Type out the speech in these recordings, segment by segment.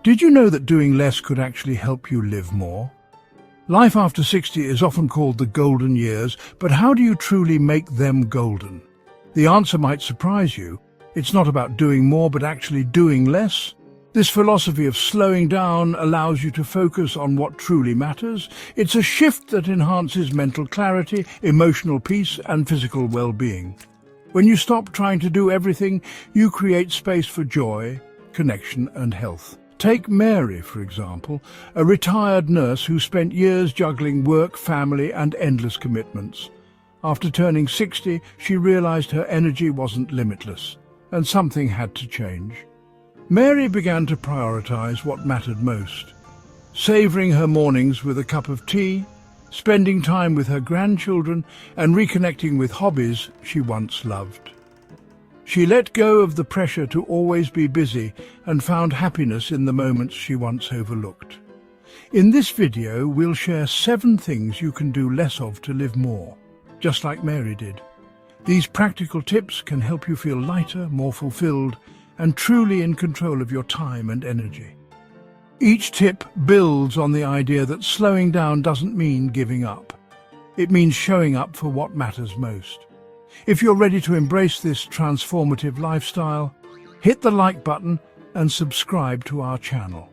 Did you know that doing less could actually help you live more? Life after 60 is often called the golden years, but how do you truly make them golden? The answer might surprise you. It's not about doing more, but actually doing less. This philosophy of slowing down allows you to focus on what truly matters. It's a shift that enhances mental clarity, emotional peace, and physical well-being. When you stop trying to do everything, you create space for joy, connection, and health. Take Mary, for example, a retired nurse who spent years juggling work, family, and endless commitments. After turning 60, she realized her energy wasn't limitless, and something had to change. Mary began to prioritize what mattered most, savoring her mornings with a cup of tea, spending time with her grandchildren, and reconnecting with hobbies she once loved. She let go of the pressure to always be busy and found happiness in the moments she once overlooked. In this video, we'll share 7 things you can do less of to live more, just like Mary did. These practical tips can help you feel lighter, more fulfilled, and truly in control of your time and energy. Each tip builds on the idea that slowing down doesn't mean giving up. It means showing up for what matters most. If you're ready to embrace this transformative lifestyle, hit the like button and subscribe to our channel.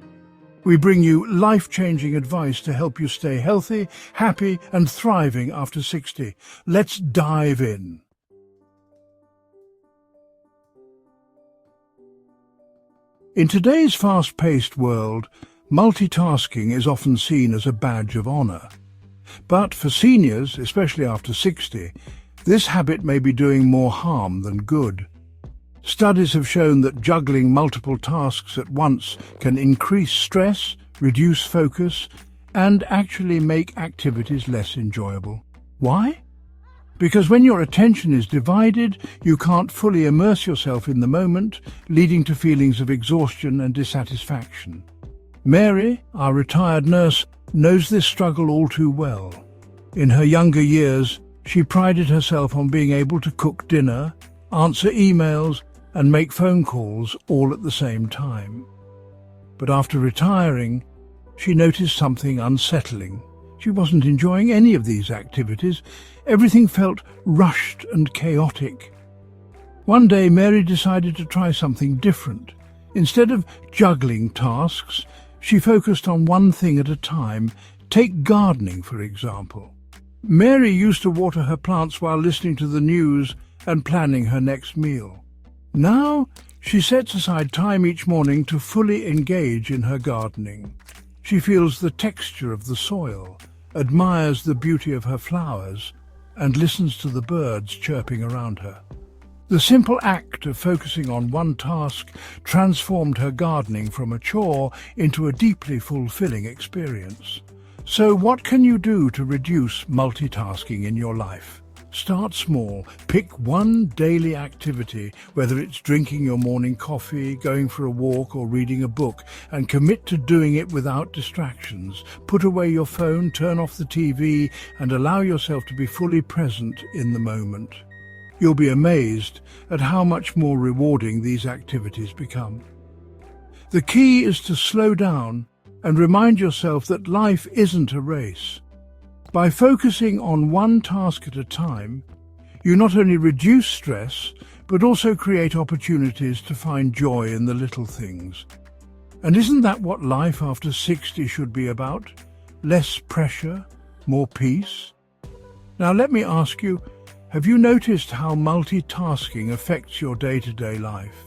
We bring you life-changing advice to help you stay healthy, happy, and thriving after 60. Let's dive in. In today's fast-paced world, multitasking is often seen as a badge of honor. But for seniors, especially after 60, this habit may be doing more harm than good. Studies have shown that juggling multiple tasks at once can increase stress, reduce focus, and actually make activities less enjoyable. Why? Because when your attention is divided, you can't fully immerse yourself in the moment, leading to feelings of exhaustion and dissatisfaction. Mary, our retired nurse, knows this struggle all too well. In her younger years, she prided herself on being able to cook dinner, answer emails, and make phone calls all at the same time. But after retiring, she noticed something unsettling. She wasn't enjoying any of these activities. Everything felt rushed and chaotic. One day, Mary decided to try something different. Instead of juggling tasks, she focused on one thing at a time. Take gardening, for example. Mary used to water her plants while listening to the news and planning her next meal. Now, she sets aside time each morning to fully engage in her gardening. She feels the texture of the soil, admires the beauty of her flowers, and listens to the birds chirping around her. The simple act of focusing on one task transformed her gardening from a chore into a deeply fulfilling experience. So what can you do to reduce multitasking in your life? Start small. Pick one daily activity, whether it's drinking your morning coffee, going for a walk, or reading a book, and commit to doing it without distractions. Put away your phone, turn off the TV, and allow yourself to be fully present in the moment. You'll be amazed at how much more rewarding these activities become. The key is to slow down and remind yourself that life isn't a race. By focusing on one task at a time, you not only reduce stress, but also create opportunities to find joy in the little things. And isn't that what life after 60 should be about? Less pressure, more peace? Now let me ask you, have you noticed how multitasking affects your day-to-day life?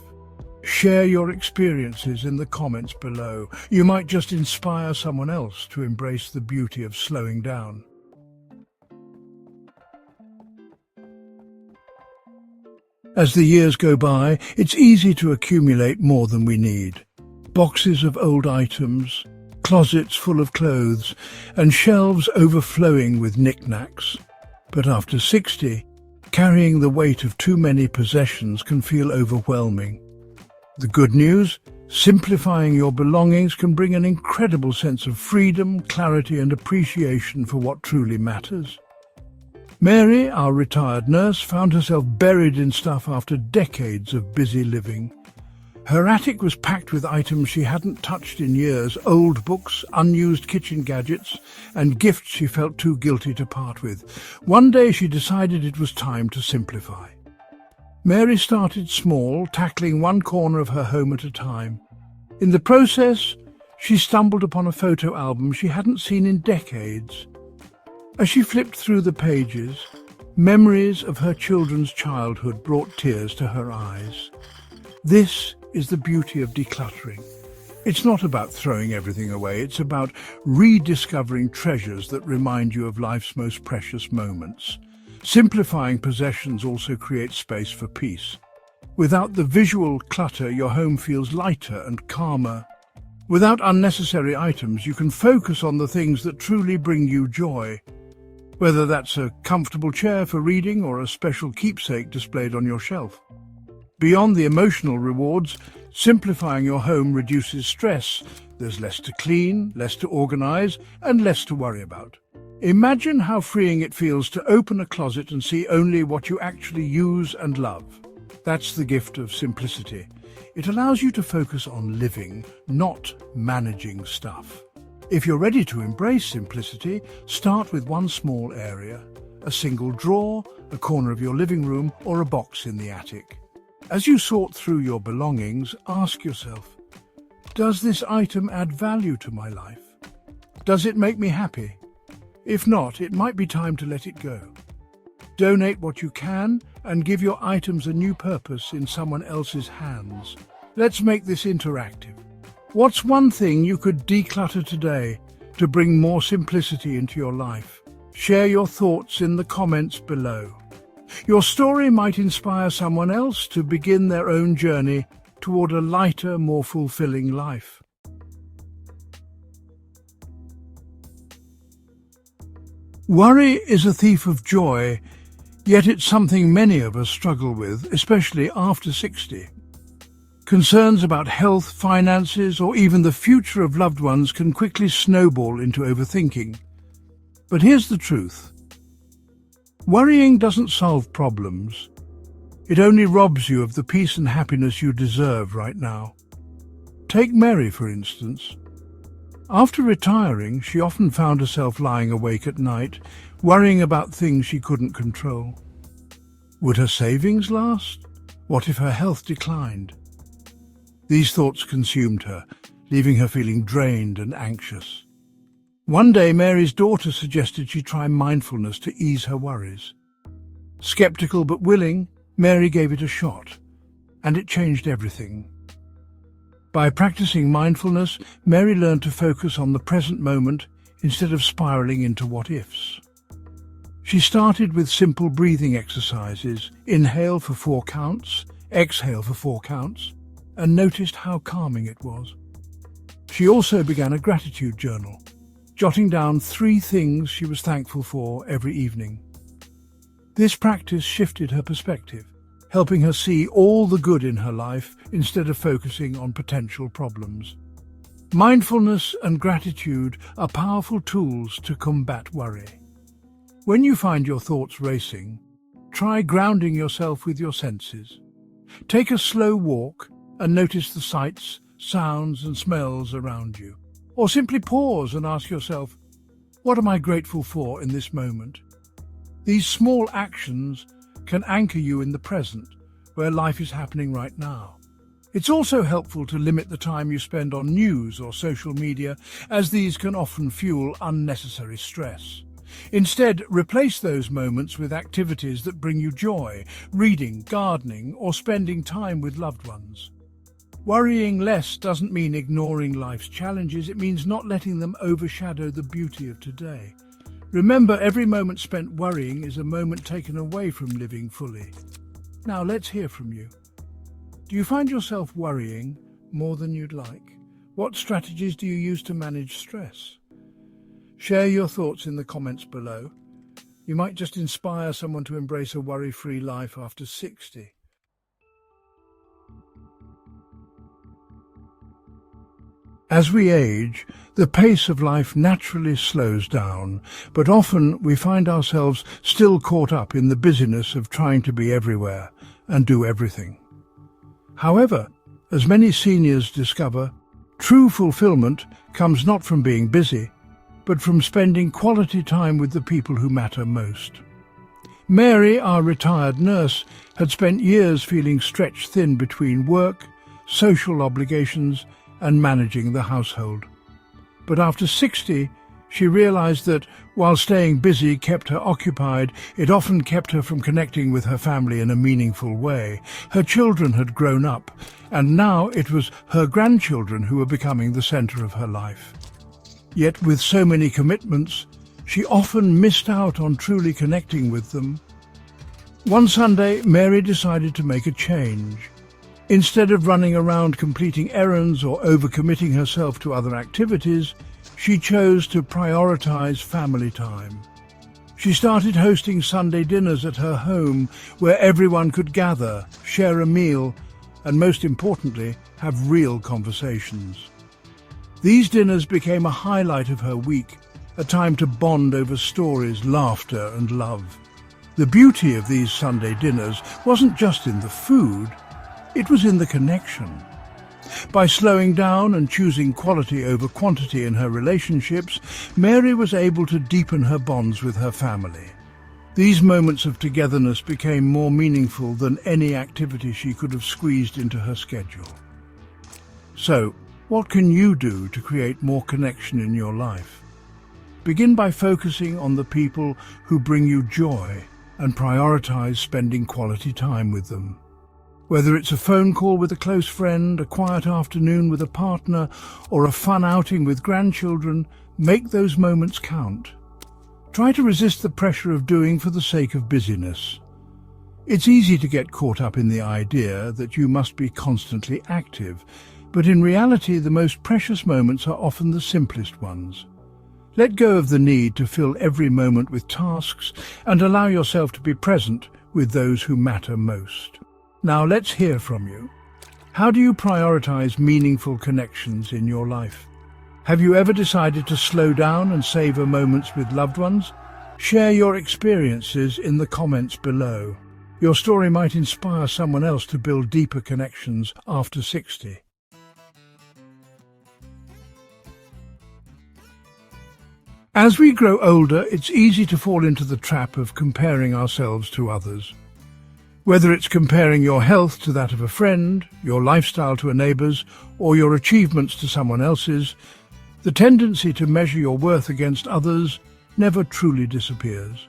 Share your experiences in the comments below. You might just inspire someone else to embrace the beauty of slowing down. As the years go by, it's easy to accumulate more than we need. Boxes of old items, closets full of clothes, and shelves overflowing with knickknacks. But after 60, carrying the weight of too many possessions can feel overwhelming. The good news? Simplifying your belongings can bring an incredible sense of freedom, clarity, and appreciation for what truly matters. Mary, our retired nurse, found herself buried in stuff after decades of busy living. Her attic was packed with items she hadn't touched in years, old books, unused kitchen gadgets, and gifts she felt too guilty to part with. One day she decided it was time to simplify. Mary started small, tackling one corner of her home at a time. In the process, she stumbled upon a photo album she hadn't seen in decades. As she flipped through the pages, memories of her children's childhood brought tears to her eyes. This is the beauty of decluttering. It's not about throwing everything away, it's about rediscovering treasures that remind you of life's most precious moments. Simplifying possessions also creates space for peace. Without the visual clutter, your home feels lighter and calmer. Without unnecessary items, you can focus on the things that truly bring you joy. Whether that's a comfortable chair for reading or a special keepsake displayed on your shelf. Beyond the emotional rewards, simplifying your home reduces stress. There's less to clean, less to organize, and less to worry about. Imagine how freeing it feels to open a closet and see only what you actually use and love. That's the gift of simplicity. It allows you to focus on living, not managing stuff. If you're ready to embrace simplicity, start with one small area, a single drawer, a corner of your living room, or a box in the attic. As you sort through your belongings, ask yourself, does this item add value to my life? Does it make me happy? If not, it might be time to let it go. Donate what you can and give your items a new purpose in someone else's hands. Let's make this interactive. What's one thing you could declutter today to bring more simplicity into your life? Share your thoughts in the comments below. Your story might inspire someone else to begin their own journey toward a lighter, more fulfilling life. Worry is a thief of joy, yet it's something many of us struggle with, especially after 60. Concerns about health, finances, or even the future of loved ones can quickly snowball into overthinking. But here's the truth. Worrying doesn't solve problems. It only robs you of the peace and happiness you deserve right now. Take Mary, for instance. After retiring, she often found herself lying awake at night, worrying about things she couldn't control. Would her savings last? What if her health declined? These thoughts consumed her, leaving her feeling drained and anxious. One day, Mary's daughter suggested she try mindfulness to ease her worries. Skeptical but willing, Mary gave it a shot, and it changed everything. By practicing mindfulness, Mary learned to focus on the present moment instead of spiraling into what-ifs. She started with simple breathing exercises, inhale for 4 counts, exhale for 4 counts, and noticed how calming it was. She also began a gratitude journal, jotting down 3 things she was thankful for every evening. This practice shifted her perspective, helping her see all the good in her life instead of focusing on potential problems. Mindfulness and gratitude are powerful tools to combat worry. When you find your thoughts racing, try grounding yourself with your senses. Take a slow walk and notice the sights, sounds and smells around you. Or simply pause and ask yourself, what am I grateful for in this moment? These small actions can anchor you in the present, where life is happening right now. It's also helpful to limit the time you spend on news or social media, as these can often fuel unnecessary stress. Instead, replace those moments with activities that bring you joy, reading, gardening, or spending time with loved ones. Worrying less doesn't mean ignoring life's challenges, it means not letting them overshadow the beauty of today. Remember, every moment spent worrying is a moment taken away from living fully. Now let's hear from you. Do you find yourself worrying more than you'd like? What strategies do you use to manage stress? Share your thoughts in the comments below. You might just inspire someone to embrace a worry-free life after 60. As we age, the pace of life naturally slows down, but often we find ourselves still caught up in the busyness of trying to be everywhere and do everything. However, As many seniors discover, true fulfillment comes not from being busy, but from spending quality time with the people who matter most. Mary, our retired nurse, had spent years feeling stretched thin between work, social obligations, and managing the household. But after 60, she realized that while staying busy kept her occupied, it often kept her from connecting with her family in a meaningful way. Her children had grown up, and now it was her grandchildren who were becoming the center of her life. Yet with so many commitments, she often missed out on truly connecting with them. One Sunday, Mary decided to make a change. Instead of running around completing errands or overcommitting herself to other activities, she chose to prioritize family time. She started hosting Sunday dinners at her home where everyone could gather, share a meal, and most importantly, have real conversations. These dinners became a highlight of her week, a time to bond over stories, laughter, and love. The beauty of these Sunday dinners wasn't just in the food, it was in the connection. By slowing down and choosing quality over quantity in her relationships, Mary was able to deepen her bonds with her family. These moments of togetherness became more meaningful than any activity she could have squeezed into her schedule. So, what can you do to create more connection in your life? Begin by focusing on the people who bring you joy and prioritize spending quality time with them. Whether it's a phone call with a close friend, a quiet afternoon with a partner, or a fun outing with grandchildren, make those moments count. Try to resist the pressure of doing for the sake of busyness. It's easy to get caught up in the idea that you must be constantly active, but in reality the most precious moments are often the simplest ones. Let go of the need to fill every moment with tasks and allow yourself to be present with those who matter most. Now let's hear from you. How do you prioritize meaningful connections in your life? Have you ever decided to slow down and savor moments with loved ones? Share your experiences in the comments below. Your story might inspire someone else to build deeper connections after 60. As we grow older, it's easy to fall into the trap of comparing ourselves to others. Whether it's comparing your health to that of a friend, your lifestyle to a neighbour's, or your achievements to someone else's, the tendency to measure your worth against others never truly disappears.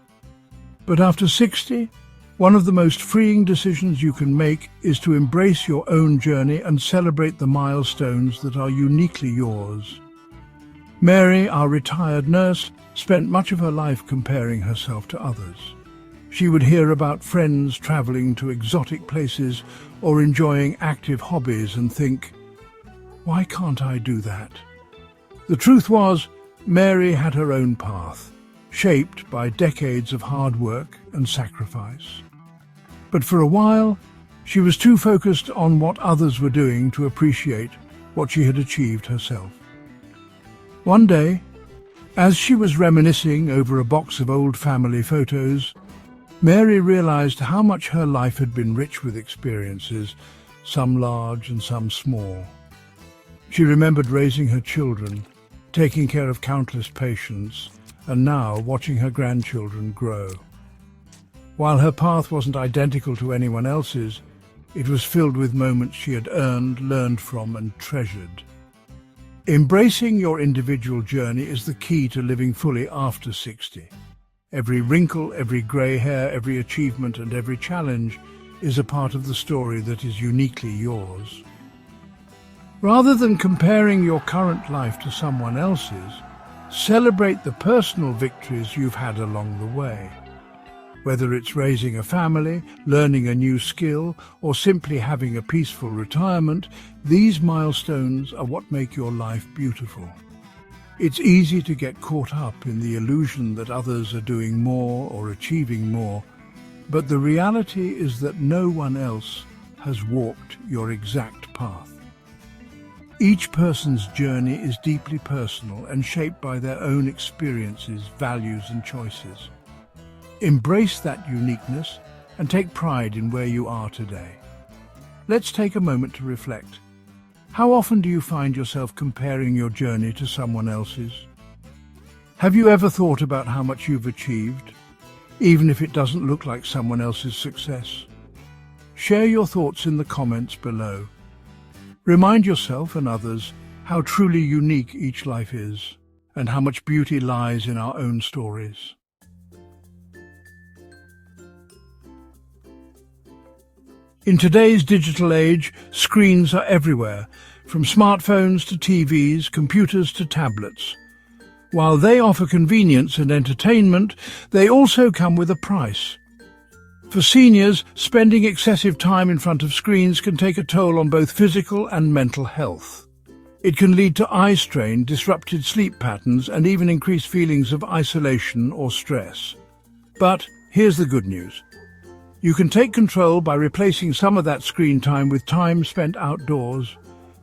But after 60, one of the most freeing decisions you can make is to embrace your own journey and celebrate the milestones that are uniquely yours. Mary, our retired nurse, spent much of her life comparing herself to others. She would hear about friends travelling to exotic places or enjoying active hobbies and think, why can't I do that? The truth was, Mary had her own path, shaped by decades of hard work and sacrifice. But for a while, she was too focused on what others were doing to appreciate what she had achieved herself. One day, as she was reminiscing over a box of old family photos, Mary realized how much her life had been rich with experiences, some large and some small. She remembered raising her children, taking care of countless patients, and now watching her grandchildren grow. While her path wasn't identical to anyone else's, it was filled with moments she had earned, learned from, and treasured. Embracing your individual journey is the key to living fully after 60. Every wrinkle, every grey hair, every achievement and every challenge is a part of the story that is uniquely yours. Rather than comparing your current life to someone else's, celebrate the personal victories you've had along the way. Whether it's raising a family, learning a new skill, or simply having a peaceful retirement, these milestones are what make your life beautiful. It's easy to get caught up in the illusion that others are doing more or achieving more, but the reality is that no one else has walked your exact path. Each person's journey is deeply personal and shaped by their own experiences, values and choices. Embrace that uniqueness and take pride in where you are today. Let's take a moment to reflect. How often do you find yourself comparing your journey to someone else's? Have you ever thought about how much you've achieved, even if it doesn't look like someone else's success? Share your thoughts in the comments below. Remind yourself and others how truly unique each life is, and how much beauty lies in our own stories. In today's digital age, screens are everywhere, from smartphones to TVs, computers to tablets. While they offer convenience and entertainment, they also come with a price. For seniors, spending excessive time in front of screens can take a toll on both physical and mental health. It can lead to eye strain, disrupted sleep patterns, and even increased feelings of isolation or stress. But here's the good news. You can take control by replacing some of that screen time with time spent outdoors.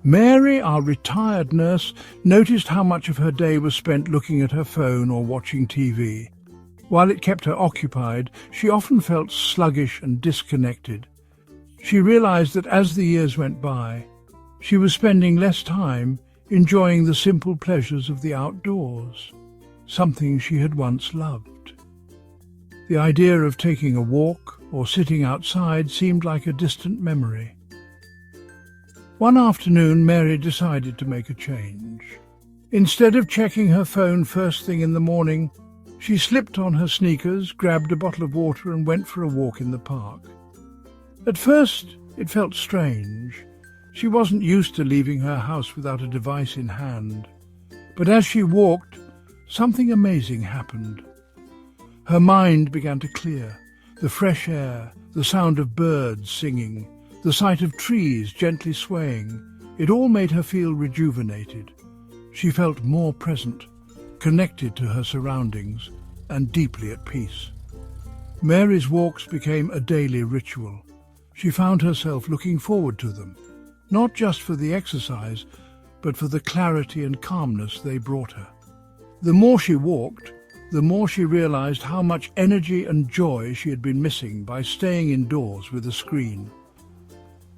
Mary, our retired nurse, noticed how much of her day was spent looking at her phone or watching TV. While it kept her occupied, she often felt sluggish and disconnected. She realized that as the years went by, she was spending less time enjoying the simple pleasures of the outdoors, something she had once loved. The idea of taking a walk or sitting outside seemed like a distant memory. One afternoon, Mary decided to make a change. Instead of checking her phone first thing in the morning, she slipped on her sneakers, grabbed a bottle of water and went for a walk in the park. At first, it felt strange. She wasn't used to leaving her house without a device in hand. But as she walked, something amazing happened. Her mind began to clear. The fresh air, the sound of birds singing, the sight of trees gently swaying, it all made her feel rejuvenated. She felt more present, connected to her surroundings, and deeply at peace. Mary's walks became a daily ritual. She found herself looking forward to them, not just for the exercise, but for the clarity and calmness they brought her. The more she walked, the more she realized how much energy and joy she had been missing by staying indoors with a screen.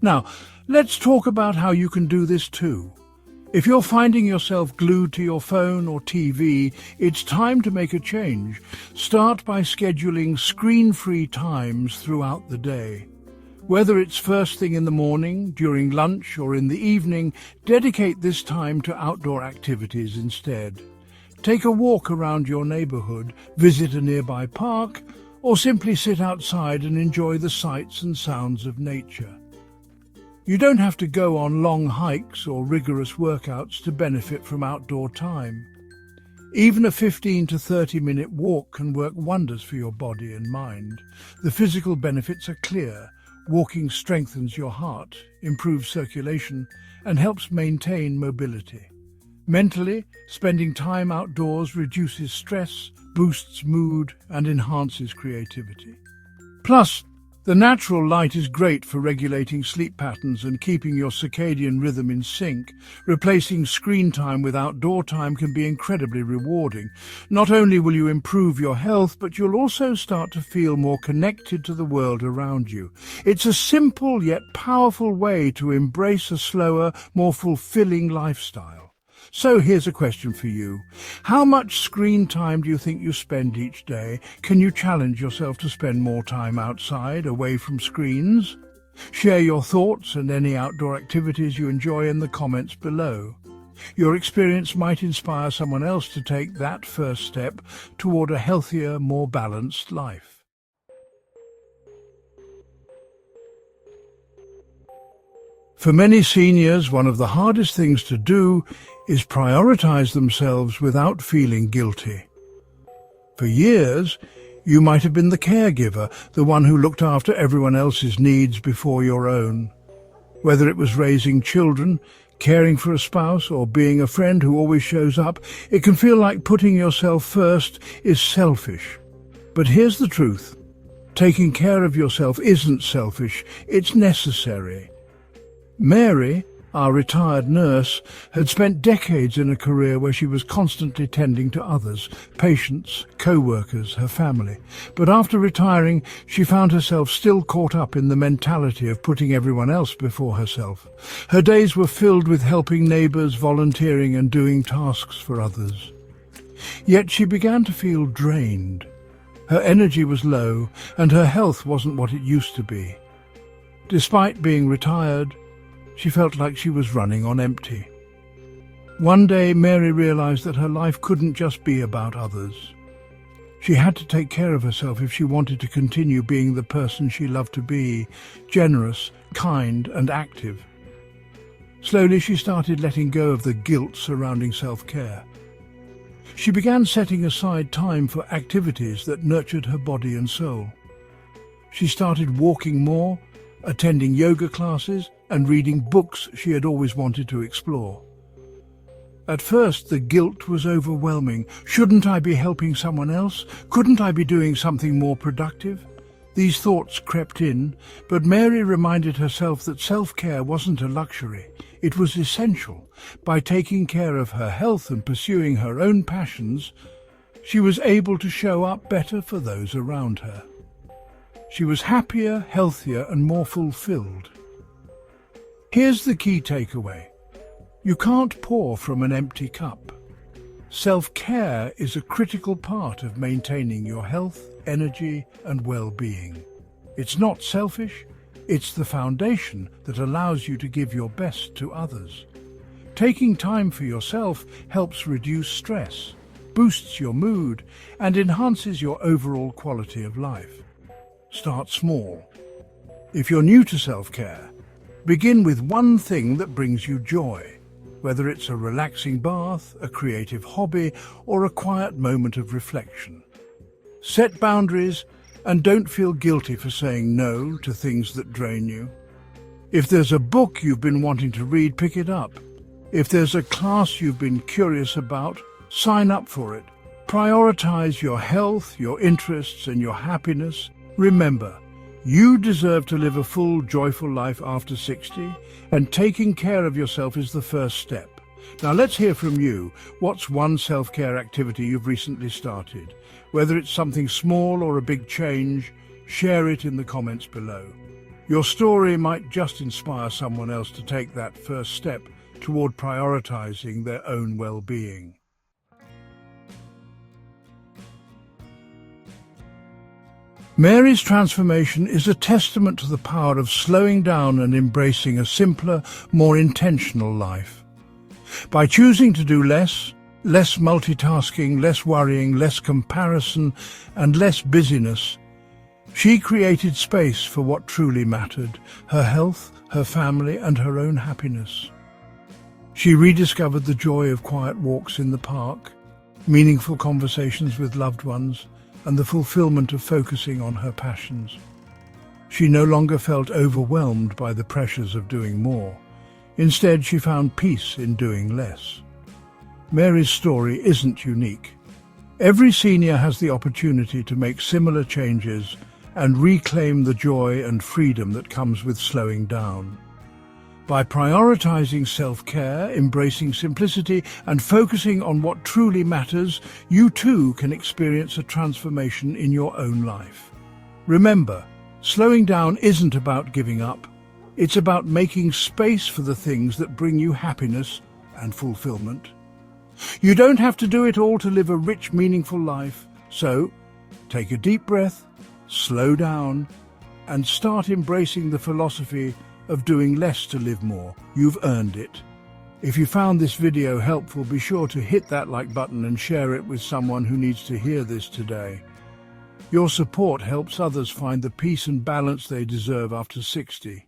Now, let's talk about how you can do this too. If you're finding yourself glued to your phone or TV, it's time to make a change. Start by scheduling screen-free times throughout the day. Whether it's first thing in the morning, during lunch, or in the evening, dedicate this time to outdoor activities instead. Take a walk around your neighborhood, visit a nearby park, or simply sit outside and enjoy the sights and sounds of nature. You don't have to go on long hikes or rigorous workouts to benefit from outdoor time. Even a 15 to 30-minute walk can work wonders for your body and mind. The physical benefits are clear. Walking strengthens your heart, improves circulation, and helps maintain mobility. Mentally, spending time outdoors reduces stress, boosts mood, and enhances creativity. Plus, the natural light is great for regulating sleep patterns and keeping your circadian rhythm in sync. Replacing screen time with outdoor time can be incredibly rewarding. Not only will you improve your health, but you'll also start to feel more connected to the world around you. It's a simple yet powerful way to embrace a slower, more fulfilling lifestyle. So here's a question for you. How much screen time do you think you spend each day? Can you challenge yourself to spend more time outside, away from screens? Share your thoughts and any outdoor activities you enjoy in the comments below. Your experience might inspire someone else to take that first step toward a healthier, more balanced life. For many seniors, one of the hardest things to do is prioritize themselves without feeling guilty. For years, you might have been the caregiver, the one who looked after everyone else's needs before your own. Whether it was raising children, caring for a spouse, or being a friend who always shows up, it can feel like putting yourself first is selfish. But here's the truth. Taking care of yourself isn't selfish, it's necessary. Mary, our retired nurse, had spent decades in a career where she was constantly tending to others, patients, co-workers, her family. But after retiring, she found herself still caught up in the mentality of putting everyone else before herself. Her days were filled with helping neighbours, volunteering and doing tasks for others. Yet she began to feel drained. Her energy was low and her health wasn't what it used to be. Despite being retired, she felt like she was running on empty. One day, Mary realized that her life couldn't just be about others. She had to take care of herself if she wanted to continue being the person she loved to be, generous, kind and active. Slowly, she started letting go of the guilt surrounding self-care. She began setting aside time for activities that nurtured her body and soul. She started walking more, attending yoga classes, and reading books she had always wanted to explore. At first, the guilt was overwhelming. Shouldn't I be helping someone else? Couldn't I be doing something more productive? These thoughts crept in, but Mary reminded herself that self-care wasn't a luxury. It was essential. By taking care of her health and pursuing her own passions, she was able to show up better for those around her. She was happier, healthier, and more fulfilled. Here's the key takeaway. You can't pour from an empty cup. Self-care is a critical part of maintaining your health, energy, and well-being. It's not selfish, it's the foundation that allows you to give your best to others. Taking time for yourself helps reduce stress, boosts your mood, and enhances your overall quality of life. Start small. If you're new to self-care, begin with one thing that brings you joy, whether it's a relaxing bath, a creative hobby, or a quiet moment of reflection. Set boundaries and don't feel guilty for saying no to things that drain you. If there's a book you've been wanting to read, pick it up. If there's a class you've been curious about, sign up for it. Prioritize your health, your interests, and your happiness. Remember, you deserve to live a full, joyful life after 60, and taking care of yourself is the first step. Now let's hear from you. What's one self-care activity you've recently started? Whether it's something small or a big change, share it in the comments below. Your story might just inspire someone else to take that first step toward prioritizing their own well-being. Mary's transformation is a testament to the power of slowing down and embracing a simpler, more intentional life. By choosing to do less multitasking, less worrying, less comparison, and less busyness, she created space for what truly mattered: her health, her family, and her own happiness. She rediscovered the joy of quiet walks in the park, meaningful conversations with loved ones, and the fulfillment of focusing on her passions. She no longer felt overwhelmed by the pressures of doing more. Instead, she found peace in doing less. Mary's story isn't unique. Every senior has the opportunity to make similar changes and reclaim the joy and freedom that comes with slowing down. By prioritizing self-care, embracing simplicity, and focusing on what truly matters, you too can experience a transformation in your own life. Remember, slowing down isn't about giving up. It's about making space for the things that bring you happiness and fulfillment. You don't have to do it all to live a rich, meaningful life. So, take a deep breath, slow down, and start embracing the philosophy of doing less to live more. You've earned it. If you found this video helpful, be sure to hit that like button and share it with someone who needs to hear this today. Your support helps others find the peace and balance they deserve after 60.